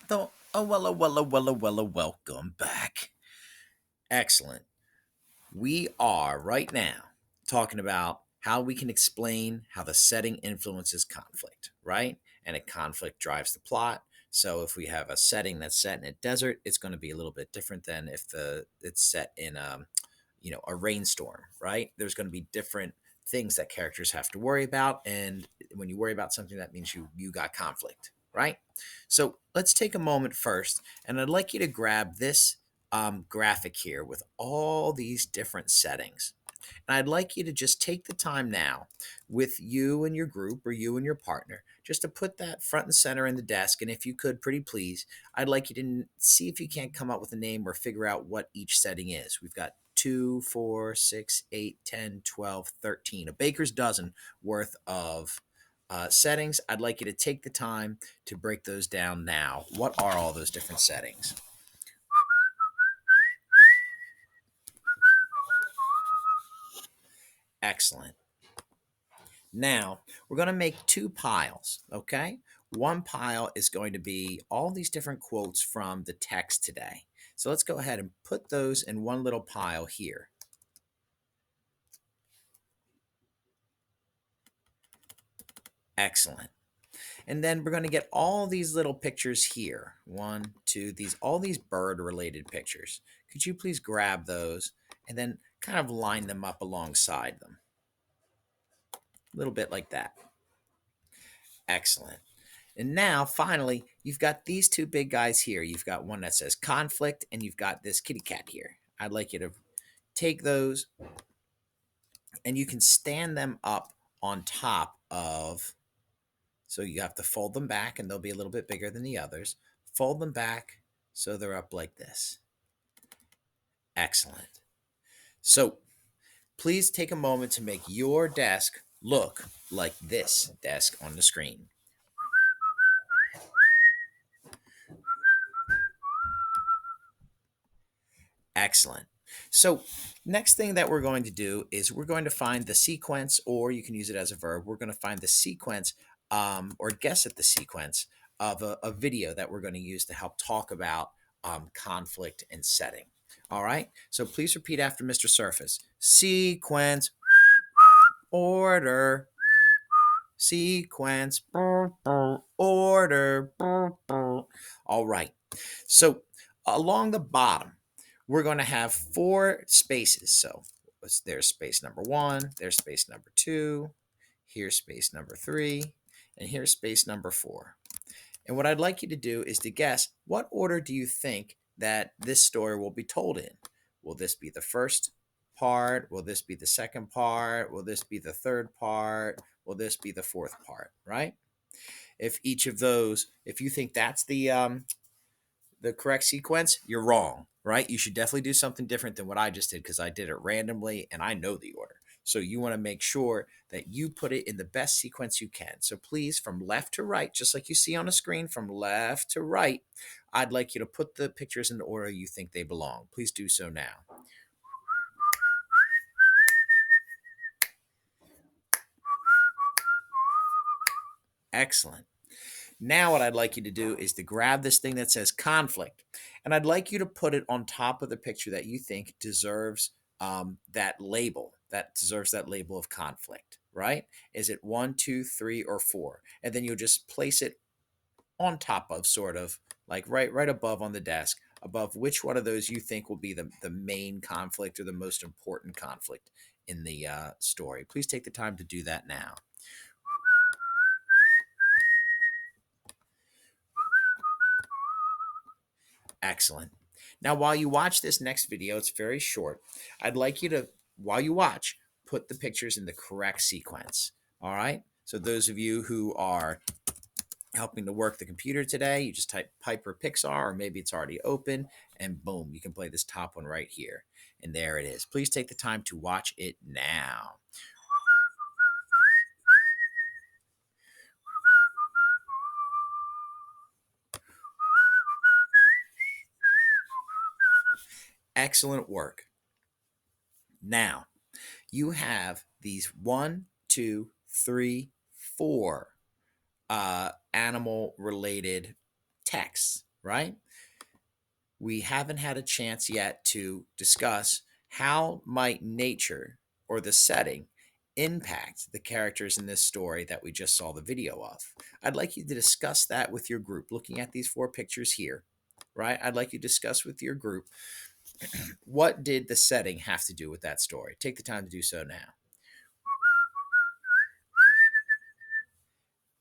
Welcome back. Excellent. We are right now talking about how we can explain how the setting influences conflict, right? And a conflict drives the plot. So if we have a setting that's set in a desert, it's going to be a little bit different than if it's set in a rainstorm, right? There's going to be different things that characters have to worry about, and when you worry about something, that means you got conflict, right? So let's take a moment first, and I'd like you to grab this graphic here with all these different settings. And I'd like you to just take the time now with you and your group or you and your partner just to put that front and center in the desk. And if you could, pretty please, I'd like you to see if you can't come up with a name or figure out what each setting is. We've got 2, 4, 6, 8, 10, 12, 13, a baker's dozen worth of settings. I'd like you to take the time to break those down now. What are all those different settings? Excellent. Now, we're going to make two piles, okay? One pile is going to be all these different quotes from the text today. So let's go ahead and put those in one little pile here. Excellent. And then we're going to get all these little pictures here. One, two, all these bird related pictures. Could you please grab those and then kind of line them up alongside them? A little bit like that. Excellent. And now, finally, you've got these two big guys here. You've got one that says conflict, and you've got this kitty cat here. I'd like you to take those, and you can stand them up on top of. So you have to fold them back, and they'll be a little bit bigger than the others. Fold them back so they're up like this. Excellent. So please take a moment to make your desk look like this desk on the screen. Excellent. So next thing that we're going to do is we're going to find the sequence, or you can use it as a verb. We're going to find the sequence or guess at the sequence of a video that we're going to use to help talk about conflict and setting. All right. So please repeat after Mr. Surface. Sequence, order, sequence, order. All right. So along the bottom, we're going to have four spaces. So there's space number 1, there's space number 2, here's space number 3, and here's space number 4. And what I'd like you to do is to guess, what order do you think that this story will be told in? Will this be the first part? Will this be the second part? Will this be the third part? Will this be the fourth part, right? If each of those, if you think that's the correct sequence, you're wrong, right? You should definitely do something different than what I just did, because I did it randomly and I know the order. So you want to make sure that you put it in the best sequence you can. So please, from left to right, just like you see on a screen, from left to right, I'd like you to put the pictures in the order you think they belong. Please do so now. Excellent. Now what I'd like you to do is to grab this thing that says conflict, and I'd like you to put it on top of the picture that you think deserves that deserves that label of conflict, right? Is it 1, 2, 3, or 4? And then you'll just place it on top of, sort of like right above on the desk, above which one of those you think will be the main conflict or the most important conflict in the story. Please take the time to do that now. Excellent. Now, while you watch this next video, it's very short. I'd like you to, while you watch, put the pictures in the correct sequence. All right. So those of you who are helping to work the computer today, you just type Piper Pixar, or maybe it's already open, and boom, you can play this top one right here. And there it is. Please take the time to watch it now. Excellent work. Now, you have these 1, 2, 3, 4 animal related texts. right? We haven't had a chance yet to discuss how might nature or the setting impact the characters in this story that we just saw the video of. I'd like you to discuss that with your group, looking at these four pictures here, right? I'd like you to discuss with your group, what did the setting have to do with that story? Take the time to do so now.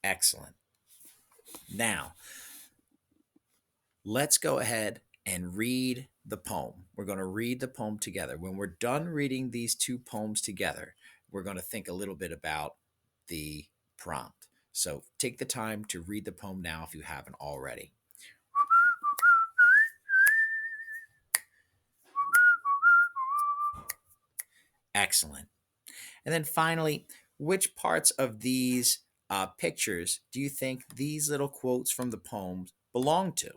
Excellent. Now, let's go ahead and read the poem. We're going to read the poem together. When we're done reading these two poems together, we're going to think a little bit about the prompt. So take the time to read the poem now if you haven't already. Excellent. And then finally, which parts of these pictures do you think these little quotes from the poems belong to?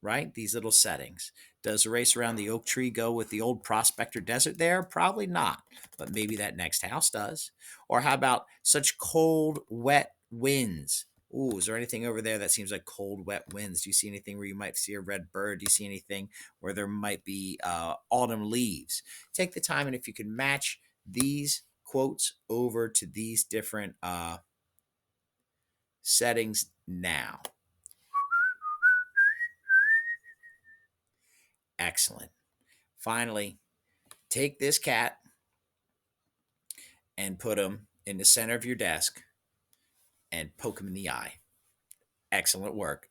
Right? These little settings. Does the race around the oak tree go with the old prospector desert there? Probably not, but maybe that next house does. Or how about such cold, wet winds? Ooh, is there anything over there that seems like cold, wet winds? Do you see anything where you might see a red bird? Do you see anything where there might be autumn leaves? Take the time, and if you can match these quotes over to these different settings now. Excellent. Finally, take this cat and put him in the center of your desk and poke him in the eye. Excellent work.